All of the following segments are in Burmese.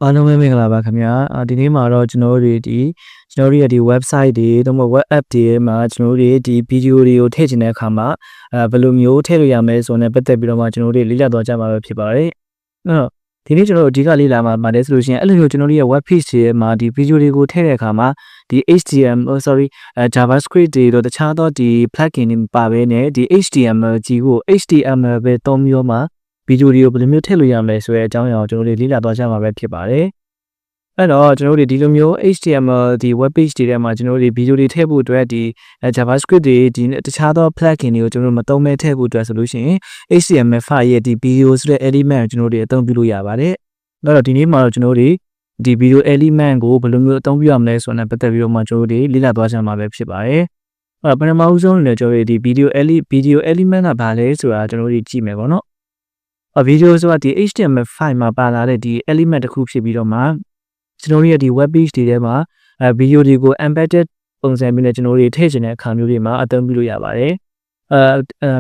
အားလုံးပဲမင်္ဂလာပါခင်ဗျာဒီနေ့မှာတော့ကျွန်တော်တို့ရဲ့ဒီ website တွေတော့ web app တွေမှာကျွန်တော်တို့ဒီ video တွေကိုထည့်ချင်တဲ့အခါမှာဘယ်လိုမျိုးထည့်လို့ရမလဲဆိုတော့ပတ်သက်ပြီးတော့မှကျွန်တော်တို့လေ့လာသွားကြမှာပဲဖြစ်ပါတယ်အဲ့တော့ဒီနေ့ကျွန်တော်တို့အဓိကလေ့လာမှာပါတယ်ဆိုလို့ရှိရင်အဲ့လိုမျိုးကျွန်တော်တို့ရဲ့ web page တွေမှာဒီ video တွေကိုထည့်တဲ့အခါမှာဒီ JavaScript တွေတော့တခြားသောဒီ plugin တွေပါပဲနဲ့ဒီ HTML ကြီးကို HTML ပဲသုံးပြီးတော့မှဗီဒီယိုတွေကိုဘယ်လိုမျိုးထည့်လို့ရမလဲဆိုတဲ့အကြောင်းအရာကိုကျွန်တော်တို့လေ့လာသွားကြမှာပဲဖြစ်ပါတယ်။အဲ့တော့ကျွန်တော်တို့ဒီလိုမျိုး HTML ဒီ web page တွေထဲမှာကျွန်တော်တို့ဒီဗီဒီယိုတွေထည့်ဖို့အတွက်ဒီ JavaScript တွေဒီတခြားသော plugin တွေကိုကျွန်တော်တို့မသုံးမဲထည့်ဖို့အတွက်ဆိုလို့ရှိရင် HTML5 ရဲ့ဒီ video ဆိုတဲ့ element ကိုကျွန်တော်တို့အသုံးပြုလို့ရပါတယ်။အဲ့တော့ဒီနေ့မှာတော့ကျွန်တော်တို့ဒီ video element ကိုဘယ်လိုမျိုးအသုံးပြုရမလဲဆိုတာနဲ့ပတ်သက်ပြီးတော့မှကျွန်တော်တို့လေ့လာသွားကြမှာပဲဖြစ်ပါတယ်။အဲ့တော့ပထမဦးဆုံးလည်းကျွန်တော်တို့ဒီ video element ကဘာလဲဆိုတာကျွန်တော်တို့ကြည့်မယ်ပေါ့နော်။ video ဆိုတာဒီ HTML5 မှာပါလာတဲ့ဒီ element တစ်ခုဖြစ်ပြီးတော့မှကျွန်တော်တို့ရဲ့ဒီ web page တွေထဲမှာvideo တွေကို embedded ပုံစံမျိုးနဲ့ကျွန်တော်တို့ထည့်ချင်တဲ့အခါမျိုးတွေမှာအသုံးပြုလို့ရပါတယ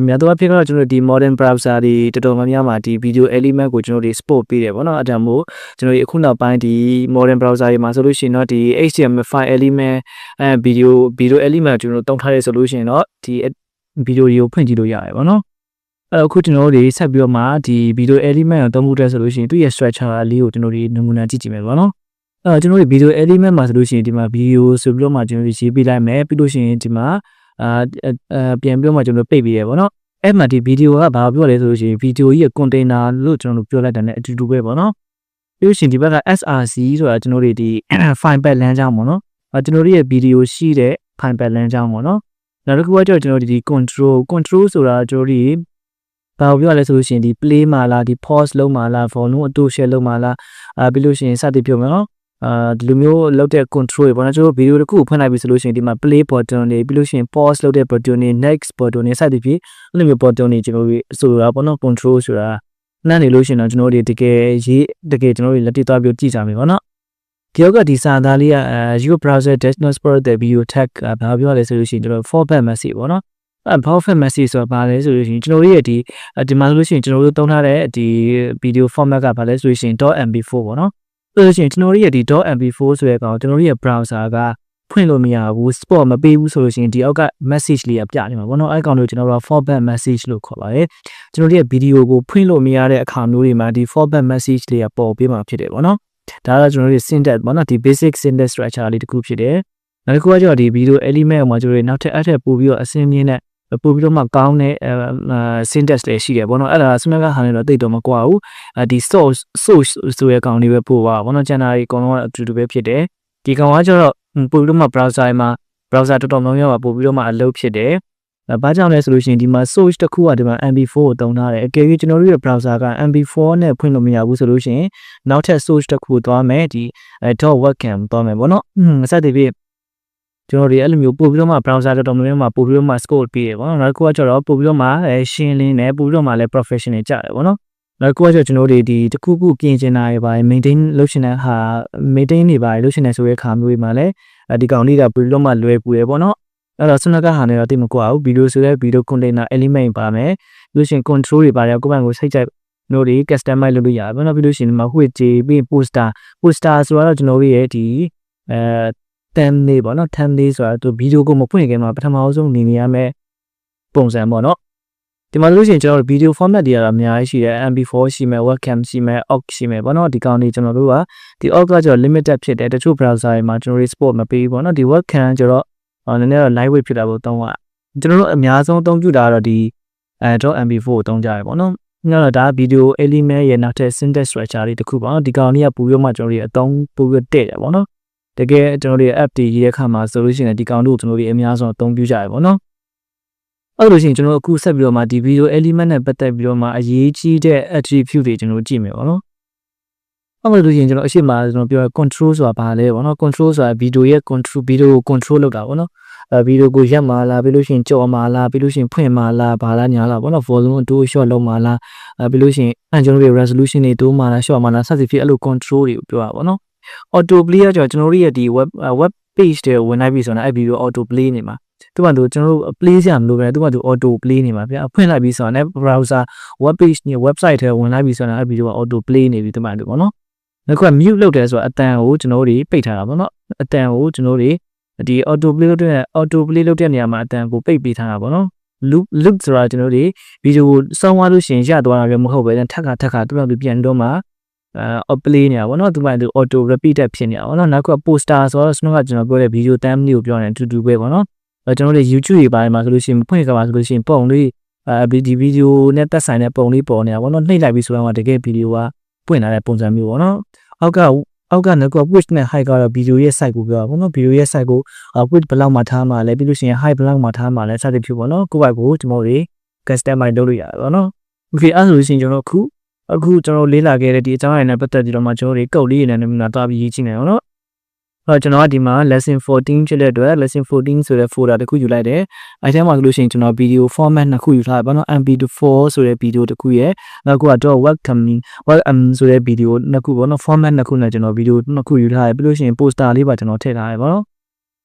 ်များသောအားဖြင့်ကတော့ကျွန်တော်တို့ဒီ modern browser တွေတော်တော်များများမှာဒီ video element ကိုကျွန်တော်တို့ support ပေးတယ်ပေါ့နော်အဲ့ဒါမို့ကျွန်တော်တို့အခုနောက်ပိုင်းဒီ modern browser တွေမှာဆိုလို့ရှိရင်တော့ဒီ HTML5 element video element ကျွန်တော်တို့တုံးထားတဲ့ဆိုလို့ရှိရင်တော့ဒီ video တွေကိုဖွင့်ကြည့်လို့ရတယ်ပေါ့နော်အခုကျွန်တော်တို့ဆက်ပြီးတော့မှဒီ video element ကိုသုံးဖို့အတွက်ဆိုလို့ရှိရင်သူ့ရဲ့ structure လေးကိုကျွန်တော်တို့နမူနာကြည့်ကြည့်မယ်ပေါ့နော်ကျွန်တော်တို့ video element မှာဆိုလို့ရှိရင်ဒီမှာ video ဆိုပြီးတော့မှကျွန်တော်တို့ရေးပေးလိုက်မယ်ပြီးလို့ရှိရင်ဒီမှာပြန်ပြီးတော့မှကျွန်တော်တို့ပိတ်ပေးရပေါ့နော်အဲ့မှာဒီ video ကဘာပြောလဲဆိုလို့ရှိရင် video ကြီးရဲ့ container လို့ကျွန်တော်တို့ပြောလိုက်တာ ਨੇ အတူတူပဲပေါ့နော်ပြီးလို့ရှိရင်ဒီဘက်က src ဆိုတာကျွန်တော်တို့ဒီ file path လမ်းကြောင်းပေါ့နော်ကျွန်တော်တို့ရဲ့ video ရှိတဲ့ file path လမ်းကြောင်းပေါ့နော်နောက်တစ်ခုကကျတော့ကျွန်တော်တို့ဒီ control ဆိုတာကျွန်တော်တို့ဘာပြောရလဲဆိုလို့ရှိရင်ဒီ play မှာလားဒီ pause လုပ်မှာလား volume အတူ share လုပ်မှာလားပြီးလို့ရှိရင်စသည်ဖြင့်ပေါ့နော်ဒီလိုမျိုးလုပ်တဲ့ control တွေပေါ့နော်ကျွန်တော်ဗီဒီယိုတစ်ခုဖွင့်လိုက်ပြီဆိုလို့ရှိရင်ဒီမှာ play button တွေပြီးလို့ရှိရင် pause လုပ်တဲ့ button တွေ next button တွေစသည်ဖြင့်အဲ့လိုမျိုး button တွေကျွန်တော်တို့ဆိုတာပေါ့နော် control ဆိုတာနှမ်းနေလို့ရှိရင်တော့ကျွန်တော်တို့တကယ်ကျွန်တော်တို့လက်တွေ့သွားပြီးကြည့်ကြမယ်ပေါ့နော်ဒီကဒီစာသားလေးကyour browser does not support the video tag ဘာပြောလဲဆိုလို့ရှိရင်ကျွန်တော် format message ပေါ့နော်format message ဆိုတာဘာလဲဆိုလို့ရှိရင်ကျွန်တော်တို့ရဲ့ဒီမှာဆိုလို့ရှိရင်ကျွန်တော်တို့သုံးထားတဲ့ဒီ video format ကဘာလဲဆိုလို့ရှိရင် .mp4 ပေါ့နော်ဆိုလို့ရှိရင်ကျွန်တော်တို့ရဲ့ဒီ .mp4 ဆိုတဲ့ကောင်ကျွန်တော်တို့ရဲ့ browser ကဖွင့်လို့မရဘူး support မပေးဘူးဆိုလို့ရှိရင်ဒီအောက်က message လေးကပြနေမှာပေါ့နော်အဲ့ကောင်တို့ကျွန်တော်တို့ format message လို့ခေါ်ပါတယ်ကျွန်တော်တို့ရဲ့ video ကိုဖွင့်လို့မရတဲ့အခါမျိုးတွေမှာဒီ format message လေးကပေါ်ပေးမှာဖြစ်တယ်ပေါ့နော်ဒါကတော့ကျွန်တော်တို့ syntax ပေါ့နော်ဒီ basic syntax structure လေးတစ်ခုဖြစ်တယ်နောက်တစ်ခုကကျတော့ဒီ video element မှာကျွန်တော်တို့နောက်ထပ်အထက်ပို့ပြီးတော့အစင်းမြင့်တဲ့ပို့ပြီးတော့မှကောင်းတဲ့syntax တွေရှိတယ်ပေါ့နော်အဲ့ဒါစမကဟာနေတော့တိတ်တော့မကွာဘူးဒီ source ဆိုတဲ့ကောင်လေးပဲပို့ပါပေါ့နော်ကျန်တာတွေအကုန်လုံးအတူတူပဲဖြစ်တယ်ဒီကောင်ကကျတော့ပို့ပြီးတော့မှ browser မှာ browser တော်တော်များများမှာပို့ပြီးတော့မှအလုပ်ဖြစ်တယ်ဘာကြောင့်လဲဆိုလို့ရှိရင်ဒီမှာ source တစ်ခုကဒီမှာ mp4 ကိုတုံးထားတယ်အကယ်၍ကျွန်တော်တို့ရဲ့ browser က mp4 နဲ့ဖွင့်လို့မရဘူးဆိုလို့ရှိရင်နောက်ထပ် source တစ်ခုသွားမယ်ဒီ .webcam သွားမယ်ပေါ့နော်စသဖြင့်ကျွန်တော်တို့အဲ့လိုမျိုးပို့ပြီးတော့မှ browser တော်တော်များများမှာပို့ပြီးတော့မှ score ပေးတယ်ပေါ့နော်နောက်တစ်ခုကကျတော့ပို့ပြီးတော့မှရှင်းလင်းတယ်ပို့ပြီးတော့မှလည်း professional ကြတယ်ပေါ့နော်နောက်တစ်ခုကကျတော့ကျွန်တော်တို့ဒီတခုခုပြင်ချင်တာတွေပါ maintain လုပ်ချင်တဲ့ဟာ maintain တွေပါလုပ်ချင်တဲ့ဆိုတဲ့ခါမျိုးတွေမှာလည်းဒီကောင်လေးကပို့ပြီးတော့မှလွယ်ကူတယ်ပေါ့နော်အဲ့တော့စနကဟာနေတော့တိတ်မကွာဘူး video ဆိုတဲ့ video container element ပါမယ်ပြီးလို့ရှိရင် control တွေပါတယ်ကိုယ့်ဘက်ကိုစိတ်ကြိုက်တို့တွေ customize လုပ်လို့ရတယ်ပေါ့နော်ပြီးလို့ရှိရင်ဒီမှာ widget ပြီး poster ဆိုတော့ကျွန်တော်တို့ရဲ့ဒီthumbnail ပေါ့နော် thumbnail ဆိုတာသူဗီဒီယိုကိုမဖွင့်ခင်မှာပထမဆုံးနေရမယ်ပုံစံပေါ့နော်ဒီမှာလို့ရှိရင်ကျွန်တော်တို့ဗီဒီယို format တွေကတော့အများကြီးရှိတယ် mp4 ရှိမယ် webcam ရှိမယ် aux ရှိမယ်ပေါ့နော်ဒီကောင်တွေကျွန်တော်တို့ကဒီ aux ကကျတော့ limited ဖြစ်တယ်တချို့ browser တွေမှာကျွန်တော်တို့ support မပေးဘူးပေါ့နော်ဒီ webcam ကျတော့နည်းနည်းတော့ lightweight ဖြစ်တာပေါ့တုံးကကျွန်တော်တို့အများဆုံးအသုံးပြုတာကတော့ဒီ.mp4 ကိုတုံးကြရပေါ့နော်ညတော့ဒါ video element ရဲ့နောက်ထပ် syntax structure တွေတခုပေါ့နော်ဒီကောင်လေးကပို့ပြီးမှကျွန်တော်တို့အသုံးပို့ပြီးတဲ့တယ်ပေါ့နော်တကယ်ကျွန်တော်တို့ app တွေရေးတဲ့အခါမှာဆိုလို့ရှိရင်ဒီကောင်တို့ကျွန်တော်တို့အများဆုံးအသုံးပြုကြရပေါ့နော်အဲ့လိုရှိရင်ကျွန်တော်အခုဆက်ပြီးတော့မှဒီ video element နဲ့ပတ်သက်ပြီးတော့မှအရေးကြီးတဲ့ attribute တွေကျွန်တော်ကြည့်မယ်ပေါ့နော်အဲ့လိုရှိရင်ကျွန်တော်အရှိမကျွန်တော်ပြော control ဆိုတာဘာလဲပေါ့နော် control ဆိုတာ video ရဲ့ video ကို control လုပ်တာပေါ့နော်video ကိုရက်မှာလားပြီးလို့ရှိရင်ကြော်မှာလားပြီးလို့ရှိရင်ဖွင့်မှာလားဘာလားညာလားပေါ့နော် volume အတူ short လုပ်မှာလားပြီးလို့ရှိရင်ကျွန်တော်တို့ resolution တွေတိုးမှာလား short မှာလားစသဖြင့်အဲ့လို control တွေကိုပြောတာပေါ့နော်auto play ကကျွန်တော်တို့ရဲ့ဒီ web page တွေဝင်လိုက်ပြီဆိုတော့အဲ့ video auto play နေမှာသူ့ဘာလို့ကျွန်တော်တို့ play ရမလို့ပဲသူ့ဘာလို့ auto play နေမှာဗျာဖွင့်လိုက်ပြီဆိုတော့ browser web page နဲ့ website ထဲဝင်လိုက်ပြီဆိုတော့အဲ့ video auto play နေပြီသူ့ဘာလို့ပေါ့နော် နောက် mute လုပ်တယ်ဆိုတော့အတန်ကိုကျွန်တော်တို့ပိတ်ထားတာပေါ့နော်အတန်ကိုကျွန်တော်တို့ဒီ auto play လုပ်တဲ့နေရာမှာအတန်ကိုပိတ်ပေးထားတာပေါ့နော် loop ဆိုတာကျွန်တော်တို့ဗီဒီယိုစောင်းသွားလို့ရှိရင်ရသွားတာပဲမဟုတ်ပဲထပ်ခါတူပြန်တော့မှplay နေတာပေါ့နော်သူမှ auto repeat ဖြစ်နေတာပေါ့နော်နောက်က poster ဆိုတော့ကျွန်တော်ကကျွန်တော်ပြောတဲ့ video thumbnail ကိုပြောနေအတူတူပဲပေါ့နော်ကျွန်တော်တို့ YouTube တွေပိုင်းမှာဆိုလို့ရှိရင်ဖွင့်ကြပါဆိုလို့ရှိရင်ပုံလေးဒီ video နဲ့သက်ဆိုင်တဲ့ပုံလေးပေါ်နေတာပေါ့နော်နှိပ်လိုက်ပြီးဆိုတော့တကယ် video ကပွင့်လာတဲ့ပုံစံမျိုးပေါ့နော်အောက်ကနောက်က width နဲ့ height ကတော့ video ရဲ့ size ကိုပြောတာပေါ့နော် video ရဲ့ size ကို width ဘယ်လောက်မှထားမှာလဲပြီးလို့ရှိရင် height ဘယ်လောက်မှထားမှာလဲစသဖြင့်ပေါ့နော်ကိုယ့်ဘက်ကိုကျွန်တော်တို့ customize လုပ်လို့ရတယ်ပေါ့နော် okay အဲ့ဆိုလို့ရှိရင်ကျွန်တော်အခုကျွန်တော်လေးလာခဲ့တဲ့ဒီအကြောင်းအရာနဲ့ပတ်သက်ပြီးတော့မှကျွန်တော်တို့ကုတ်လေးနဲ့နမူနာတွားပြီးရေးကြည့်နေအောင်နော်ကျွန်တော်ကဒီမှာ lesson 14 ဖြစ်တဲ့အတွက် lesson 14ဆိုတဲ့ folder တစ်ခုယူလိုက်တယ်အဲ့ထဲမှာဆိုလို့ရှိရင်ကျွန်တော် video format နှစ်ခုယူထားတယ်ပေါ့နော် mp4 ဆိုတဲ့ video တစ်ခုရဲ့နောက်က welcome ဆိုတဲ့ video နှစ်ခုပေါ့နော် format နှစ်ခုနဲ့ကျွန်တော် video နှစ်ခုယူထားတယ်ပြီးလို့ရှိရင် poster လေးပါကျွန်တော်ထည့်ထားတယ်ပေါ့နော်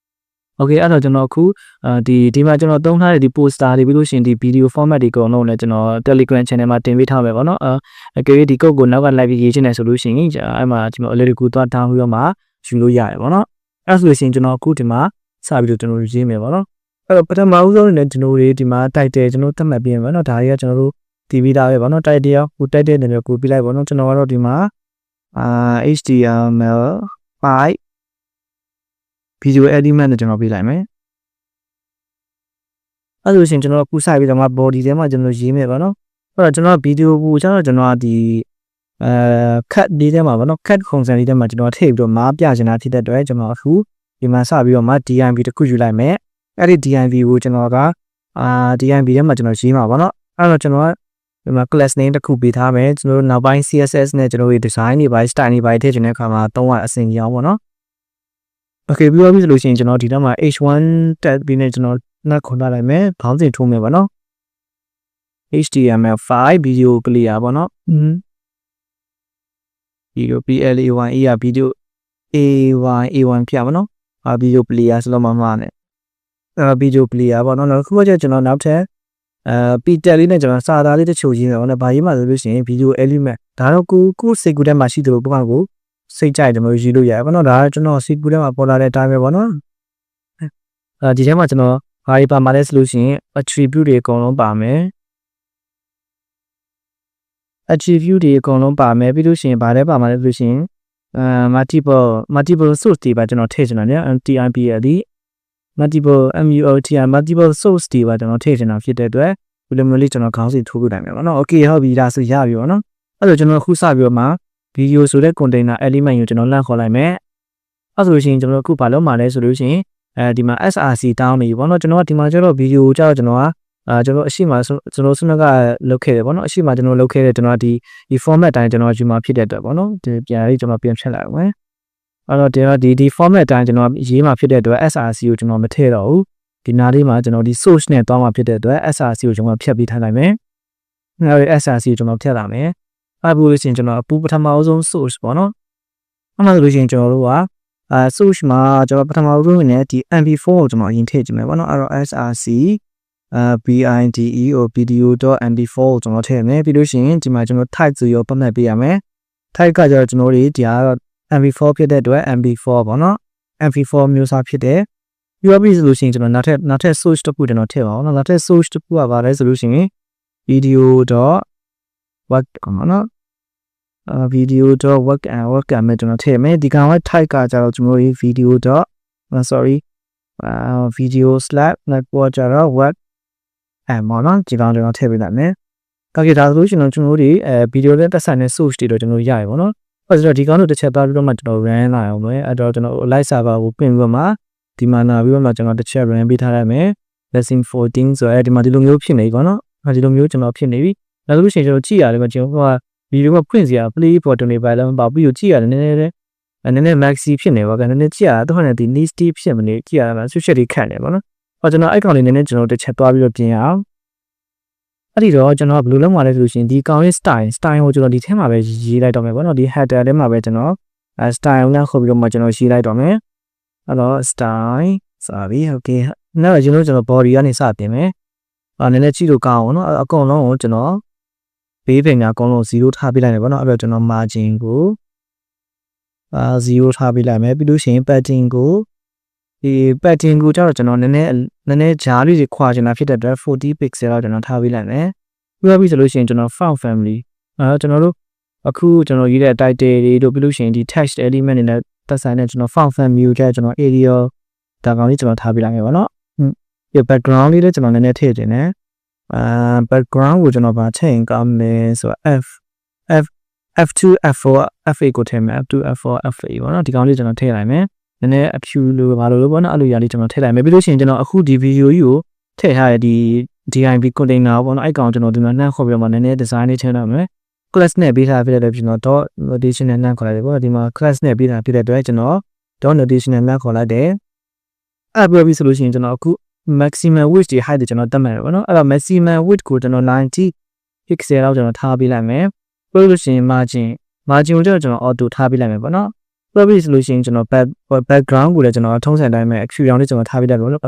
okay အဲ့တော့ကျွန်တော်အခုဒီမှာကျွန်တော်သုံးထားတဲ့ဒီ poster တွေပြီးလို့ရှိရင်ဒီ video format တွေအကုန်လုံးလည်းကျွန်တော် Telegram channel မှာတင်ပေးထားမယ်ပေါ့နော်အကယ်၍ဒီ code ကိုနောက်က live ရေးချင်တယ်ဆိုလို့ရှိရင်အဲ့မှာကျွန်တော် alert ကိုသွား down ပြီးတော့မှယူလို့ရတယ်ပေါ့နော်အဲ့ဆိုလို့ရှိရင်ကျွန်တော်အခုဒီမှာစပြီးတော့ကျွန်တော်ရေးမယ်ပေါ့နော်အဲ့တော့ပထမဦးဆုံးနဲ့ကျွန်တော်တွေဒီမှာ title ကျွန်တော်သတ်မှတ်ပြင်မယ်နော်ဒါတွေကကျွန်တော်တို့တီးပြီးသားပဲပေါ့နော် title ရောကို title နဲ့ကိုပြလိုက်ပေါ့နော်ကျွန်တော်ကတော့ဒီမှာHTML5 video element နဲ့ကျွန်တော်ပြလိုက်မယ်အဲ့လိုရှင်ကျွန်တော်အခုစပြီးတော့မှ body ထဲမှာကျွန်တော်ရေးမယ်ပေါ့နော်အဲ့တော့ကျွန်တော် video ကိုကျွန်တော်ဒီcut လေးထဲမှာပေါ့နော် cut ခုံစံလေးထဲမှာကျွန်တော်ထည့်ပြီးတော့မားပြချင်တာဖြစ်တဲ့အတွက်ကျွန်တော်အခုဒီမှာစပြီးတော့မှ DIV တစ်ခုယူလိုက်မယ်အဲ့ဒီ DIV ကိုကျွန်တော်ကDIV ထဲမှာကျွန်တော်ရေးမှာပေါ့နော်အဲ့တော့ကျွန်တော်ကဒီမှာ class name တစ်ခုပေးထားမယ်ကျွန်တော်နောက်ပိုင်း CSS နဲ့ကျွန်တော်ရဲ့ design တွေပိုင်း style တွေပိုင်းထည့်ချင်တဲ့အခါမှာသုံးရအဆင်ပြေအောင်ပေါ့နော် okay ပြီးတော့ပြီဆိုလို့ရှိရင်ကျွန်တော်ဒီတော့မှာ h1 tab ပြီးနေကျွန်တော်နှက်ခွန်ထားလိုက်မယ်ခေါင်းစဉ်ထိုးမယ်ပေါ့နော် HTML5 video player ပေါ့နော်video PLA1 A ရ video A1 ပြပါနော်video player ဆိုတော့မှနဲ့video player ပေါ့နော်ခုမှကျွန်တော်နောက်ထပ်Peter လေးနဲ့ကျွန်တော်စာသားလေးတချို့ရေးမယ်ပေါ့နော်ဘာရေးမှဆိုလို့ရှိရင် video element ဒါတော့ကိုစိတ်ကူးထဲမှာရှိသလိုပုံမှန်ကိုစိတ်ကြိုက်တယ်မျိုးရေးလို့ရတယ်ပေါ့နော်ဒါကကျွန်တော်စိတ်ကူးထဲမှာပေါ်လာတဲ့အတိုင်းပဲပေါ့နော်ဒီထဲမှာကျွန်တော်ဘာတွေပါမှာလဲဆိုလို့ရှိရင် attribute တွေအကုန်လုံးပါမယ် attribute တွေအကုန်လုံးပါမယ်ပြီးလို့ရှိရင်ဘာလဲပါမှာလဲဆိုလို့ရှိရင်multiple source တွေပါကျွန်တော်ထည့်ချင်တာည MTIPL multiple source တွေပါကျွန်တော်ထည့်ချင်တာဖြစ်တဲ့အတွက်ဒီလိုမျိုးလေးကျွန်တော်ခေါင်းစဉ်ထိုးပြနိုင်မယ်ပေါ့နော် okay ဟုတ်ပြီဒါဆိုရပြီပေါ့နော်အဲ့တော့ကျွန်တော်အခုစပြီးတော့မှ video ဆိုတဲ့ container element ကိုကျွန်တော်လန့်ခေါ်လိုက်မယ်အဲ့ဆိုလို့ရှိရင်ကျွန်တော်အခုဘာလုပ်မှာလဲဆိုလို့ရှိရင်ဒီမှာ src တောင်းနေပြီပေါ့နော်ကျွန်တော်ကဒီမှာကျတော့ video ကိုကျတော့ကျွန်တော်အရှိမကျွန်တော်စနကလုပ်ခဲ့တယ်ပေါ့နော်အရှိမကျွန်တော်လုပ်ခဲ့တဲ့ကျွန်တော်ဒီ format တိုင်းကျွန်တော်ယူမှာဖြစ်တဲ့အတွက်ပေါ့နော်ဒီပြန်လေးကျွန်တော်ပြန်ဖြတ်လိုက်အောင်မယ်အဲ့တော့ဒီ format တိုင်းကျွန်တော်ရေးမှာဖြစ်တဲ့အတွက် src ကိုကျွန်တော်မထည့်တော့ဘူးဒီနားလေးမှာကျွန်တော်ဒီ source နဲ့တောင်းမှာဖြစ်တဲ့အတွက် src ကိုကျွန်တော်ဖြတ်ပြီးထားလိုက်မယ်အဲ့ဒီ src ကိုကျွန်တော်ဖြတ်လာမယ်အဲ့ဒါလို့ရှိရင်ကျွန်တော်ပထမအဆုံး source ပေါ့နော်အဲ့ဒါလို့ရှိရင်ကျွန်တော်တို့ကsource မှာကျွန်တော်ပထမဆုံးနဲ့ဒီ mp4 ကိုကျွန်တော်အရင်ထည့်ကြည့်မယ်ပေါ့နော်အဲ့တော့ src video.mp4 ကိုကျွန်တော်ထည့်မယ်ပြီးလို့ရှိရင်ဒီမှာကျွန်တော် type ဆိုရောပတ်မှတ်ပေးရမယ် type ကကျတော့ကျွန်တော်တို့ဒီကတော့ mp4 ဖြစ်တဲ့အတွက် mp4 ပေါ့နော် mp4 မျိုးစားဖြစ်တယ်ပြီးတော့ပြီဆိုလို့ရှိရင်ကျွန်တော်နောက်ထပ် source တစ်ခုကျွန်တော်ထည့်ပါအောင်နော်နောက်ထပ် source တစ်ခုကဘာလဲဆိုလို့ရှိရင် video.work ပေါ့နော်video.work မဲ့ကျွန်တော်ထည့်မယ်ဒီကောင်က type ကကျတော့ကျွန်တော်တို့ video/network ကျတော့ work မော်နော်ဒီကောင်ကျွန်တော်ထည့်ပေးလိုက်မယ်။ဟုတ်ကဲ့ဒါဆိုလို့ရှိရင်ကျွန်တော်တို့ဗီဒီယိုနဲ့တက်ဆိုင်တဲ့ source တွေတော့ကျွန်တော်ရရပါတော့။အဲ့ဆိုတော့ဒီကောင်တို့တစ်ချက်သွားပြီးတော့မှကျွန်တော် run လာအောင်ပဲအဲ့တော့ကျွန်တော် live server ကိုပြင်ပြီးတော့မှဒီမှာနာပြီးတော့မှကျွန်တော်တစ်ချက် run ပေးထားရမယ်။ lesson 14ဆိုတော့ဒီမှာဒီလိုမျိုးဖြစ်နေကောနော်။ဒီလိုမျိုးကျွန်တော်ဖြစ်နေပြီ။ဒါဆိုလို့ရှိရင်ကျွန်တော်ကြည့်ရတယ်မှာကျွန်တော်ဗီဒီယိုကဖွင့်စရာ play button တွေပါလဲမပေါ့ပြီးတော့ကြည့်ရတယ်နည်းနည်း maxi ဖြစ်နေပါဗျာနည်းနည်းကြည့်ရတော့ဟိုနဲ့ဒီ nisty ဖြစ်မနေကြည့်ရတာ switch တွေခတ်နေပါနော်။ဟောကျွန်တော်အဲ့ကောင်လေးနည်းနည်းကျွန်တော်တစ်ချက်သွားပြီးတော့ပြင်ရအောင်အဲ့ဒီတော့ကျွန်တော်ဘယ်လိုလုပ်မှာလဲဆိုလို့ရှိရင်ဒီကောင်ရဲ့ style ကိုကျွန်တော်ဒီထဲမှာပဲရေးလိုက်တော့မယ်ပေါ့နော်ဒီ header ထဲမှာပဲကျွန်တော်style ကိုခေါ်ပြီးတော့မှကျွန်တော်ရေးလိုက်တော့မယ်အဲ့တော့ style sorry okay နောက်ကျွန်တော် body ကနေစပြင်မယ်နည်းနည်းကြည့်လို့ကောင်းအောင်နော်အကုန်လုံးကိုကျွန်တော်ဘေးပင်ကအကုန်လုံး0ထားပေးလိုက်တယ်ပေါ့နော်အဲ့တော့ကျွန်တော် margin ကို 0ထားပေးလိုက်မယ်ပြီးလို့ရှိရင် padding ကိုဒီ padding ကိုကျတော့ကျွန်တော်နည်းနည်းဂျားလေးတွေခွာချင်တာဖြစ်တဲ့အတွက်40 pixel တော့ကျွန်တော်ထားပေးလိုက်မယ်ပြီးတော့ပြီဆိုလို့ရှိရင်ကျွန်တော် font family ကျွန်တော်တို့အခုကျွန်တော်ရေးတဲ့ title တွေတို့ပြီးလို့ရှိရင်ဒီ text element တွေနဲ့သက်ဆိုင်တဲ့ကျွန်တော် font family ကိုကျွန်တော် area ဒါကောင်လေးကျွန်တော်ထားပေးလိုက်မယ်ပေါ့နော်ဒီ background လေးလည်းကျွန်တော်နည်းနည်းထည့်တင်တယ်background ကိုကျွန်တော်ဗာထည့်ရင်ကောင်းမယ်ဆိုတော့ F2 F4 F8 ကိုထည့်မယ် F2 F4 F8 ပေါ့နော်ဒီကောင်လေးကျွန်တော်ထည့်လိုက်မယ်နည်းနည်းအဖြူလိုဘာလို့ပေါ့နော်အဲ့လိုရာလေးကျွန်တော်ထည့်လိုက်မယ်ပြီးလို့ရှိရင်ကျွန်တော်အခုဒီ video ကြီးကိုထည့်ထားတဲ့ဒီ DIB container ပေါ့နော်အဲ့ကောင်ကျွန်တော်ဒီမှာနှမ်းခေါ်ပြီးတော့မှနည်းနည်း design လေးထည့်လိုက်မယ် class နဲ့ပေးထားဖြစ်တဲ့ကျွန်တော် dot notation နဲ့နှမ်းခေါ်လိုက်တယ်ပေါ့ဒီမှာ class နဲ့ပေးထားဖြစ်တဲ့အတွက်ကျွန်တော် dot notation နဲ့နှမ်းခေါ်လိုက်တယ်အဲ့ပြောပြီးဆိုလို့ရှိရင်ကျွန်တော်အခု maximum width ဒီ height တွေကျွန်တော်တတ်မှတ်ရပါတော့အဲ့တော့ maximum width ကိုကျွန်တော်90 pixel လောက်ကျွန်တော်ထားပေးလိုက်မယ်ပြောလို့ရှိရင် margin ကိုကျွန်တော် auto ထားပေးလိုက်မယ်ပေါ့နော်ပြောပြီးဆိုလို့ရှိရင်ကျွန်တော် background ကိုလည်းကျွန်တော်ထုံးစံတိုင်းပဲအဖြူရောင်လေးကျွန်တော်ထားပေးလိုက်ပါတော့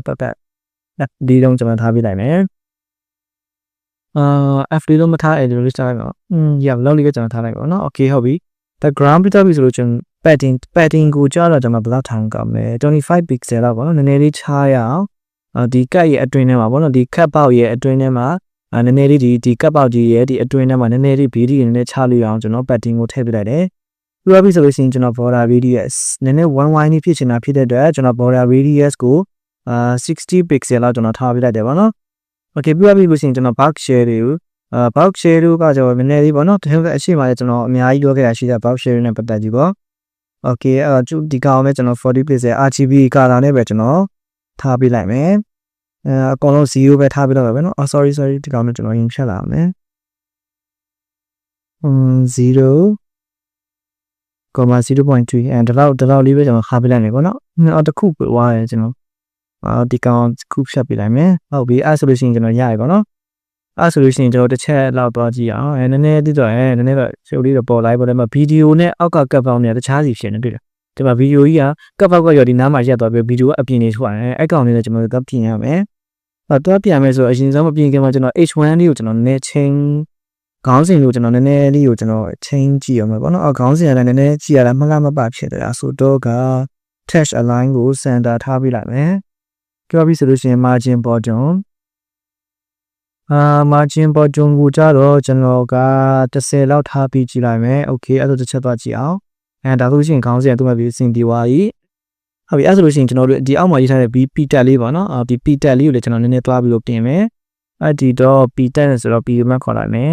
ဒီတော့ကျွန်တော်ထားပေးလိုက်မယ်F3 တော့မထားအဲ့လိုလေးထားလိုက်ပါရလောက်လေးကကျွန်တော်ထားလိုက်ပါတော့ okay ဟုတ်ပြီ background ပြီးတော့ပြီဆိုလို့ကျွန်တော် padding ကိုကြာတော့ကျွန်တော်ဘယ်လောက်ထားကောင်းလဲ25 pixel လောက်ပေါ့နော်နည်းနည်းလေးချားရအောင်ဒီကတ်ရဲ့အတွင်းထဲမှာပေါ့နော်ဒီကတ်ပေါက်ရဲ့အတွင်းထဲမှာနည်းနည်းလေးဒီကတ်ပေါက်ကြီးရဲ့ဒီအတွင်းထဲမှာနည်းနည်းလေးဗီဒီယိုနည်းနည်းချလို့ရအောင်ကျွန်တော် padding ကိုထည့်ပေးလိုက်တယ်ပြီးတော့ပြီဆိုလို့ရှိရင်ကျွန်တော် border radius နည်းနည်း one wide နေဖြစ်ချင်တာဖြစ်တဲ့အတွက်ကျွန်တော် border radius ကို60 pixel လောက်ကျွန်တော်ထားပေးလိုက်တယ်ပေါ့နော် okay ပြီးတော့ပြီလို့ရှိရင်ကျွန်တော် box share တွေကိုbox share တို့ကကျွန်တော်နည်းနည်းလေးပေါ့နော်အရှိမှလည်းကျွန်တော်အများကြီးပြောခဲ့တာရှိတဲ့ box share နဲ့ပတ်သက်ကြည့်ပေါ့ okay ဒီကောင်ပဲကျွန်တော်40 pixel RGB color နဲ့ပဲကျွန်တော်ထားပေးလိုက်မယ်အကောင်လုံး0ပဲထားပေးတော့ပဲเนาะ sorry ဒီကောင်နဲ့ကျွန်တော်ရင်ဖြတ်လာမယ်0.3 and ဒီလောက်လေးပဲကျွန်တော်ခါပေးလိုက်မယ်ပေါ့เนาะတခုပြသွားတယ်ကျွန်တော်ဒီကောင်ခုဖြတ်ပေးလိုက်မယ်ဟုတ်ပြီအဲ့ဆိုလို့ရှိရင်ကျွန်တော်ရရပါเนาะအဲ့ဆိုလို့ရှိရင်ကျွန်တော်တစ်ချက်လောက်သွားကြည့်အောင်နည်းနည်းတိတော့နည်းနည်းတော့ရှုပ်လေးတော့ပေါ်လိုက်ပေါ့ဒါပေမဲ့ဗီဒီယိုနဲ့အောက်ကကပ်ပေါင်းနဲ့တခြားစီဖြစ်နေတွေ့တယ်ဒီမှာဗီဒီယိုကြီးကကပ်ပေါက်ကရောဒီနားမှာရက်သွားပြီးဗီဒီယိုကအပြင်နေထွက်တယ်အဲ့ကောင်လေးလည်းကျွန်တော်တို့ပြင်ရမယ်တော့ပြန်မယ်ဆိုအရင်ဆုံးမပြင်ခင်မှာကျွန်တော် H1 လေးကိုကျွန်တော်နည်းနည်းချင်းခေါင်းစဉ်ကိုကျွန်တော်နည်းနည်းလေးကိုကျွန်တော်ချင်းကြည့်ရမှာပေါ့နော်ခေါင်းစဉ်ကလည်းနည်းနည်းကြည့်ရတာမလားမပဖြစ်တယ်ဆိုတော့က text align ကို center ထားပေးလိုက်မယ်ပြောပြီးဆိုလို့ရှိရင် margin bottom margin bottom ကိုကြတော့ကျွန်တော်က30လောက်ထားပြီးကြည့်လိုက်မယ် okay အဲ့ဒါတစ်ချက်သွားကြည့်အောင်ဒါဆိုရှင်ခေါင်းစဉ်ကသူ့မှာပြီးအဆင်ပြေသွားပြီဟုတ်ပြီအဲ့ဆိုလို့ရှိရင်ကျွန်တော်တို့ဒီအောက်မှာရေးထားတဲ့ P tag လေးပေါ့နော်ဒီ P tag လေးကိုလည်းကျွန်တော်နည်းနည်းသွားပြီးလို့ပြင်မယ်အဲ့ဒီတော့ P tag ဆိုတော့ P မှခေါ်လိုက်မယ်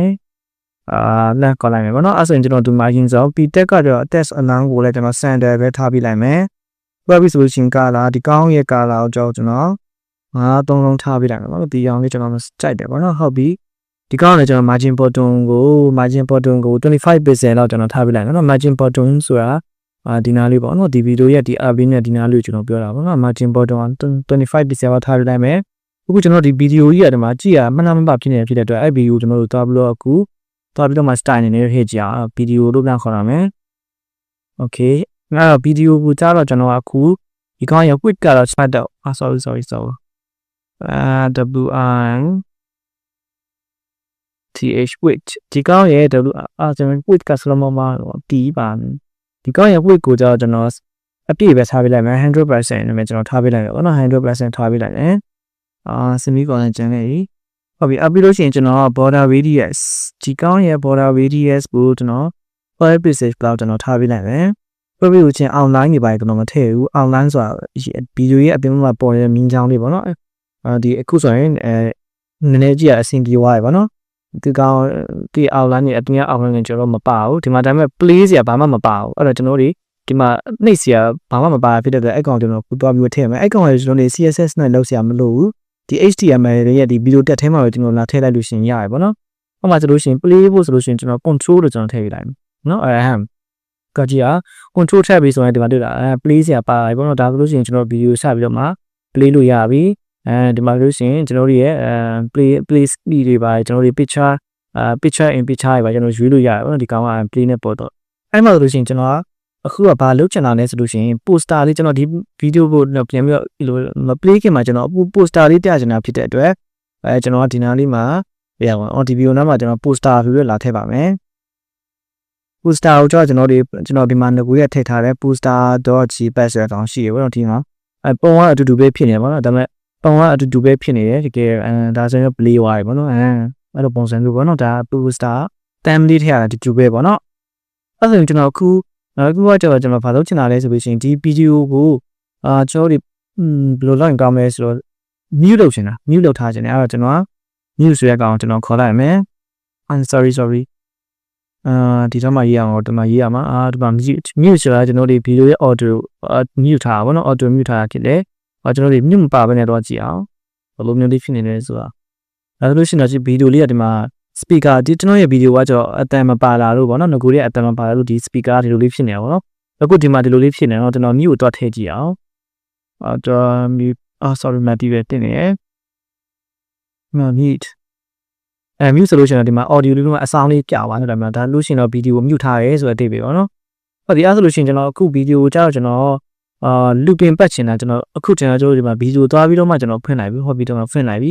လမ်းခေါ်လိုက်မယ်ပေါ့နော်အဲ့ဆိုရင်ကျွန်တော်ဒီ margin ဆို P tag ကတော့ text align ကိုလည်းကျွန်တော် center ပဲထားပြီးလိုက်မယ်ပြောပြီးဆိုလို့ရှိရင် color ဒီကောင်းရဲ့ color ကိုကျွန်တော်3လုံးထားပေးလိုက်မယ်ပေါ့နော်ဒီအောင်လေးကျွန်တော်ကြိုက်တယ်ပေါ့နော်ဟုတ်ပြီဒီကောင်းလည်းကျွန်တော် margin bottom ကို25 pixel လောက်ကျွန်တော်ထားပေးလိုက်နော် margin bottom ဆိုတာဒီနားလေးပေါ့နော်ဒီဗီဒီယိုရဲ့ဒီ RB နဲ့ဒီနားလေးကိုကျွန်တော်ပြောတာပေါ့နော် margin bottom 25 pixel လောက်ထားပေးလိုက်မယ်အခုကျွန်တော်ဒီဗီဒီယိုကြီးကဒီမှာကြည့်ရမှန်မှန်ဖြစ်နေဖြစ်တဲ့အတွက်အဲ့ဗီဒီယိုကျွန်တော်တို့သွားပြီးတော့အခုသွားပြီးတော့မှ style နေနေဟစ်ကြအောင်ဗီဒီယိုလို့ပြန်ခေါ်ရမယ် okay အဲ့တော့ဗီဒီယိုကိုကြားတော့ကျွန်တော်အခုဒီကောင်ရဲ့ width ကတော့ smart တော့sorry WI TH width ဒီကောင်ရဲ့ ကျွန်တော် width ကစလုံးမတီးပါဒီကောင်ရဲ့ width ကိုကျွန်တော်အပြည့်ပဲထားပေးလိုက်မယ် 100% နဲ့ကျွန်တော်ထားပေးလိုက်မယ်ပေါ့နော် 100% ထားပေးလိုက်တယ်semicolon ကျန်ခဲ့ပြီဟုတ်ပြီအပြီးလို့ရှိရင်ကျွန်တော် border radius ဒီကောင်ရဲ့ border radius ကိုကျွန်တော် 5 pixel လောက်ကျွန်တော်ထားပေးလိုက်မယ်ပြပြလို့ချင်း online တွေပါတယ်ကျွန်တော်မထည့်ဘူး online ဆိုတာဗီဒီယိုရဲ့အပြင်မှာပေါ်တဲ့မြင်းချောင်းလေးပေါ့နော်ဒီအခုဆိုရင်နည်းနည်းကြည့်ရအဆင်ပြေသွားပြီပေါ့နော်ဒီကောင်ဒီ outline နဲ့အပြင် outline နဲ့ကျွန်တော်မပါဘူးဒီမှာဒါပေမဲ့ play စရာဘာမှမပါဘူးအဲ့တော့ကျွန်တော်တို့ဒီမှာနှိပ်စရာဘာမှမပါဖြစ်တဲ့အတွက်အဲ့ကောင်ကျွန်တော်ပူသွားပြီးထည့်မယ်အဲ့ကောင်လည်းကျွန်တော်တို့ CSS နဲ့လောက်စရာမလိုဘူးဒီ HTML ရဲ့ဒီဗီဒီယိုတက်ထဲမှာပဲကျွန်တော်လာထည့်လိုက်လို့ရှင်ရတယ်ပေါ့နော်ဟိုမှာဆိုလို့ရှင် play ဖို့ဆိုလို့ရှင်ကျွန်တော် control လို့ကျွန်တော်ထည့်ပေးလိုက်မယ်နော်ကကြီးက control ထည့်ပြီးဆိုရင်ဒီမှာတွေ့တာplay စရာပါပြီပေါ့နော်ဒါဆိုလို့ရှင်ကျွန်တော်ဗီဒီယိုစပြီးတော့မှ play လို့ရပြီဒီမှာလို့ရှင်ကျွန်တော်တို့ရဲ့play speed တွေပါကျွန်တော်တို့ picture in picture တွေပါကျွန်တော်ရွေးလို့ရတယ်ပေါ့နော်ဒီကောင်က play နဲ့ပေါ်တော့အဲ့မှာဆိုလို့ရှင်ကျွန်တော်အခုကဘာလုပ်ချင်တာလဲဆိုလို့ရှိရင် poster လေးကျွန်တော်ဒီဗီဒီယိုကိုပြန်ပြီးတော့မ play ခင်မှာကျွန်တော် poster လေးတက်ချင်တာဖြစ်တဲ့အတွက်ကျွန်တော်ကဒီနားလေးမှာဒီဗီဒီယိုနားမှာကျွန်တော် poster ပြီးတော့လာထည့်ပါမယ် booster ကိုကျွန်တော်ဒီမှာငကူရဲ့ထည့်ထားတဲ့ booster.jpeg ဆိုတဲ့ကောင်ရှိရပေါ့နော်ဒီမှာပုံကအတူတူပဲဖြစ်နေပါတော့ဒါပေမဲ့ပုံကအတူတူပဲဖြစ်နေတယ်တကယ်ဒါဆိုရင် play ဝါရပေါ့နော်အဲ့လိုပုံစံမျိုးပေါ့နော်ဒါ booster တမ်လေးထည့်ရတာဒီတူပဲပေါ့နော်အဲ့ဆိုရင်ကျွန်တော်အခုကကျွန်တော်ဘာလို့ချင်တာလဲဆိုလို့ရှိရင်ဒီ video ကိုကျွန်တော်ဒီဘယ်လိုလုပ်ရင်ကောင်းမလဲဆိုတော့ mute လုပ်ချင်တာ mute လုပ်ထားချင်တယ်အဲ့တော့ကျွန်တော် mute ဆိုတဲ့ကောင်ကျွန်တော်ခေါ်လိုက်မယ် I'm sorry ဒီတော့မှရေးရအောင်ဒီမှာရေးရမှာဒီမှာ mute ဆိုတာကျွန်တော်ဒီ video ရဲ့ audio mute ထားပါဘောနော် audio mute ထားတာဖြစ်တယ်ကျွန်တော်ဒီ mute မပါဘဲနဲ့တော့ကြည့်အောင်ဘယ်လိုမျိုးလေးဖြစ်နေလဲဆိုတာဒါဆိုလို့ရှိရင်တော့ဒီ video လေးကဒီမှာ speaker ဒီကျွန်တော်ရဲ့ video ကကျွန်တော်အတန်မပါလာလို့ဗောနော်ငကိုရဲ့အတန်မပါလာလို့ဒီ speaker ဒီလိုလေးဖြစ်နေတာဗောနော်အခုဒီမှာဒီလိုလေးဖြစ်နေတော့ကျွန်တော် mute ကိုတွတ်ထည့်ကြည့်အောင်mute sorry မတီးပဲတင်နေရယ်mute mute ဆိုလို့ရှိရင်ဒီမှာ audio လေးကအဆောင်လေးပြပါနော်ဒါမှဒါလို့ရှိရင်တော့ video ကို mute ထားရဲဆိုတဲ့အတိတ်ပဲဗောနော်ဟုတ်ဒီအဲ့ဆိုလို့ရှိရင်ကျွန်တော်အခု video ကိုကြာတော့ကျွန်တော်looping ပတ်ချင်တာကျွန်တော်အခုကျွန်တော်တို့ဒီမှာ video သွားပြီးတော့မှကျွန်တော်ဖွင့်လိုက်ပြီဟောပြီးတော့မှဖွင့်လိုက်ပြီ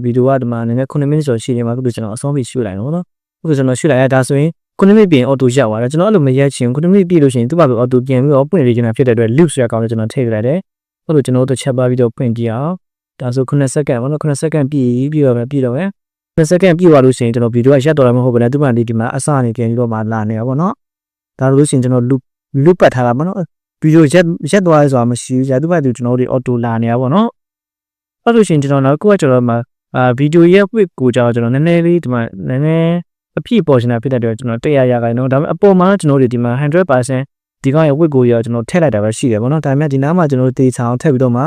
ဗီဒီယိုကဒီမှာနည်းနည်း9မိနစ်ကျော်ရှိနေမှာအခုကျွန်တော်အဆုံးပြီးရွှေ့လိုက်တော့နော်အခုကျွန်တော်ရွှေ့လိုက်ရဒါဆိုရင်9မိနစ်ပြင် auto ရောက်သွားတယ်ကျွန်တော်အဲ့လိုမရက်ချင်9မိနစ်ပြည့်လို့ရှိရင်သူ့ဘာလို့ auto ပြင်ပြီးတော့ပွင့်နေကြတာဖြစ်တဲ့အတွက် loop ဆိုရကောင်းတယ်ကျွန်တော်ထည့်လိုက်တယ်အဲ့လိုကျွန်တော်တို့ချက်ပါပြီးတော့ဖွင့်ကြည့်အောင်ဒါဆို9စက္ကန့်ပေါ့နော်9စက္ကန့်ပြည့်တော့ပဲ9စက္ကန့်ပြည့်သွားလို့ရှိရင်ကျွန်တော်ဗီဒီယိုကရက်တော့လည်းမဟုတ်ဘူးလေသူ့ဘာဒီမှာအစအနေပြန်ပြီးတော့မှလာနေတာပေါ့နော်ဒါလို့ရှိရင်ကျွန်တော် loop ပတ်ထားတာပေါ့နော်ဗီဒီယိုရက်သွားရဲဆိုတာမရှိဘူးသူ့ဘာသူကျွန်တော်တို့ auto လာနေတာပေါ့နော်အဲ့လိုရှိရင်ကျွန်တော်နောက်ကျွန်တော်မှာဗီဒီယိုရဲ့ width ကိုကြာကျွန်တော်နည်းနည်းလေးဒီမှာနည်းနည်းအပြည့်ပေါ်ရှင်တာဖြစ်တဲ့အတွက်ကျွန်တော်100ရာခိုင်နှုန်းဒါပေမဲ့အပေါ်မှာကျွန်တော်တို့ဒီမှာ 100% ဒီကောင်ရဲ့ width ကိုရကျွန်တော်ထည့်လိုက်တာပဲရှိတယ်ပေါ့နော်ဒါပေမဲ့ဒီနားမှာကျွန်တော်တေချာအောင်ထည့်ပြီးတော့မှ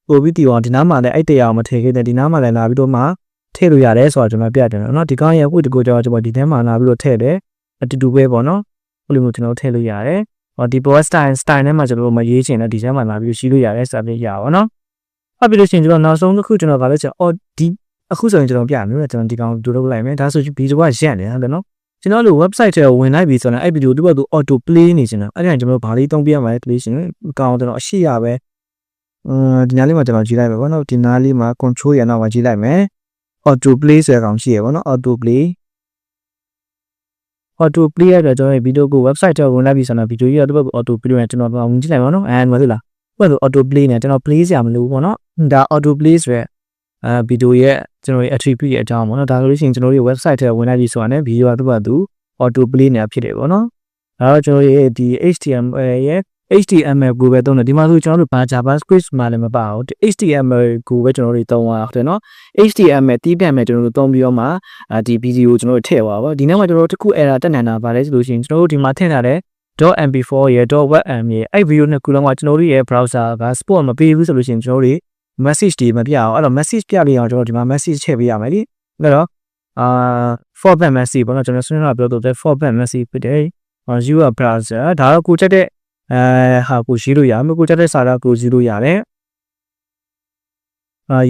ပို့ပြီးတီအောင်ဒီနားမှာလည်းအဲ့100အောင်မထည့်ခဲ့တဲ့ဒီနားမှာလည်းလာပြီးတော့မှထည့်လို့ရတယ်ဆိုတော့ကျွန်တော်ပြတယ်နော်ဒီကောင်ရဲ့ width ကိုကြာကျွန်တော်ဒီထဲမှာလာပြီးတော့ထည့်တယ်အတူတူပဲပေါ့နော်ဘယ်လိုမျိုးကျွန်တော်ထည့်လို့ရတယ်ဒီပေါ် style ထဲမှာကျွန်တော်တို့မရေးချင်တဲ့ဒီထဲမှာလာပြီးရှိလို့ရတယ်စာပြရပါတော့အဲ့ပြီးလို့ရှိရင်ကျွန်တော်နောက်ဆုံးတစ်ခုကျွန်တော်ဗာလဲဆိုဒီအခုဆိုရင်ကျွန်တော်ပြမယ်ကျွန်တော်ဒီကောင်တူလုပ်လိုက်မယ်ဒါဆိုဗီဒီယိုကရက်နေတယ်နော်ကျွန်တော်တို့ website ထဲဝင်လိုက်ပြီဆိုရင်အဲ့ဗီဒီယိုသူ့ဘက်သူ auto play နေချင်တယ်အဲ့ဒါကျွန်တော်ဗာလေးသုံးပြရမှာ play ရှင်အကောင်ကျွန်တော်အရှိရပဲဒီနားလေးမှာကျွန်တော်ကြည့်လိုက်မယ်ဗောနော်ဒီနားလေးမှာ control ရနောက်မှာကြည့်လိုက်မယ် auto play ဆိုတဲ့ကောင်ရှိရဗောနော် auto play ရတဲ့ကျွန်တော်ဗီဒီယိုကို website ထဲဝင်လိုက်ပြီဆိုတော့ဗီဒီယိုကြီးတော့သူ့ဘက်ကို auto play နဲ့ကျွန်တော်ဝင်ကြည့်လိုက်ပါနော်မဟုတ်လားဘယ်လို auto play နဲ့ကျွန်တော် play စရာမလိုဘူးပေါ့နော်ဒါ auto play ဆိုရယ်ဗီဒီယိုရဲ့ကျွန်တော်ရဲ့ attribute ရဲ့အကြောင်းပေါ့နော်ဒါဆိုလို့ရှိရင်ကျွန်တော်တို့ website ထဲဝင်လိုက်ပြီဆိုတာနဲ့ဗီဒီယိုကသူ့ဘာသူ auto play နေတာဖြစ်တယ်ပေါ့နော်ဒါတော့ကျွန်တော်ရဲ့ဒီ HTML ကိုပဲသုံးတယ်ဒီမှာဆိုကျွန်တော်တို့ဘာ JavaScript မှလည်းမပါဘူးဒီ HTML ကိုပဲကျွန်တော်တို့သုံးရအောင်တယ်နော် HTML တီးပြန်မဲ့ကျွန်တော်တို့သုံးပြီးတော့မှဒီဗီဒီယိုကျွန်တော်တို့ထည့်ပါပါဒီနောက်မှာကျွန်တော်တို့တစ်ခု error တက်နေတာပါလဲဆိုလို့ရှိရင်ကျွန်တော်တို့ဒီမှာထည့်ထားတဲ့.mp4 ရယ် .webm ရယ်အဲ့ video နှစ်ခုလုံးကကျွန်တော်တို့ရဲ့ browser က support မပေးဘူးဆိုလို့ရှိရင်ကျွန်တော်တို့ message တွေမပြအောင်အဲ့တော့ message ပြလို့ရအောင်ကျွန်တော်ဒီမှာ message ထည့်ပေးရမယ်လीအဲ့တော့format message ပေါ့နော်ကျွန်တော်ဆွေးနွေးတာပြောတော့ format message ဖြစ်တယ်user browser ဒါတော့ကိုချက်တဲ့ဟာကိုရေးလို့ရမယ်ကိုချက်တဲ့စာသားကိုရေးလို့ရတယ်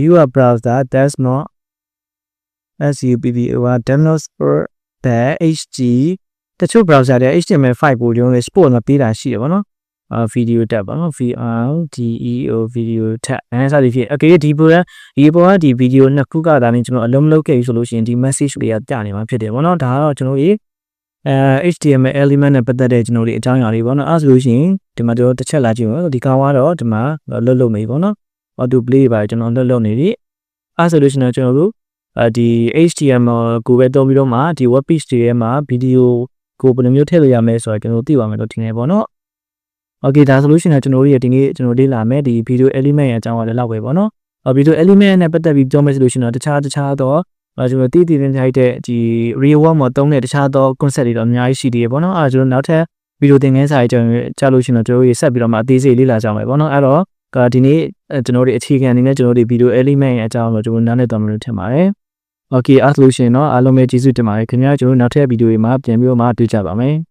user browser does not download for the hg တချို့ browser တွေ HTML5 ကိုကျွန်တော် export မပေးတာရှိတယ်ဗောနော်video tab ဗောနော် video video tab စသဖြင့် okay ဒီပေါ်ကဒီ video နှစ်ခုကဒါနဲ့ကျွန်တော်အလုံးမလုပ်ခဲ့ပြီဆိုလို့ရှိရင်ဒီ message တွေကပြနေမှာဖြစ်တယ်ဗောနော်ဒါကတော့ကျွန်တော်HTML element နဲ့ပတ်သက်တဲ့ကျွန်တော်တို့အကြောင်းအရာတွေဗောနော်အဲ့ဆိုလို့ရှိရင်ဒီမှာကျွန်တော်တစ်ချက်လာကြည့်မယ်ဒီကောင်ကတော့ဒီမှာလွတ်နေဗောနော် auto play ပါကျွန်တော်လွတ်နေပြီအဲ့ဆိုလို့ရှိရင်ကျွန်တော်တို့ဒီ HTML ကိုပဲသုံးပြီးတော့မှဒီ web page တွေထဲမှာ videoကိုဘယ်လိုမျိုးထည့်လို့ရမလဲဆိုတော့ကျွန်တော်သိပါမယ်လို့ထင်နေပေါ့နော်။ Okay ဒါဆိုလို့ရှိရင်ကျွန်တော်တို့ရဲ့ဒီနေ့ကျွန်တော်လေ့လာမယ်ဒီ video element ရဲ့အကြောင်းအရာလောက်ပဲပေါ့နော်။ video element နဲ့ပတ်သက်ပြီးပြောမယ်ဆိုလို့ရှိရင်တော့တခြားတော့ကျွန်တော်တည်တည်နေထိုက်တဲ့ဒီ real world မှာသုံးတဲ့တခြားသော concept တွေတော့အများကြီးရှိသေးတယ်ပေါ့နော်။ကျွန်တော်နောက်ထပ် video သင်ခန်းစာတွေကြားလို့ရှိရင်တော့ကျွန်တော်တို့ဆက်ပြီးတော့မှအသေးစိတ်လေ့လာကြမယ်ပေါ့နော်။အဲ့တော့ဒီနေ့ကျွန်တော်တို့အခြေခံအနေနဲ့ကျွန်တော်တို့ video element ရဲ့အကြောင်းကိုကျွန်တော်နားလည်သွားမယ်လို့ထင်ပါတယ်။ Okay အဲ့ဆိုလို့ရှိရင်တော့အားလုံးပဲကျေးဇူးတင်ပါတယ်ခင်ဗျာကျွန်တော်နောက်ထပ်ဗီဒီယိုတွေမှာပြန်ပြီးတော့မှတွေ့ကြပါမယ်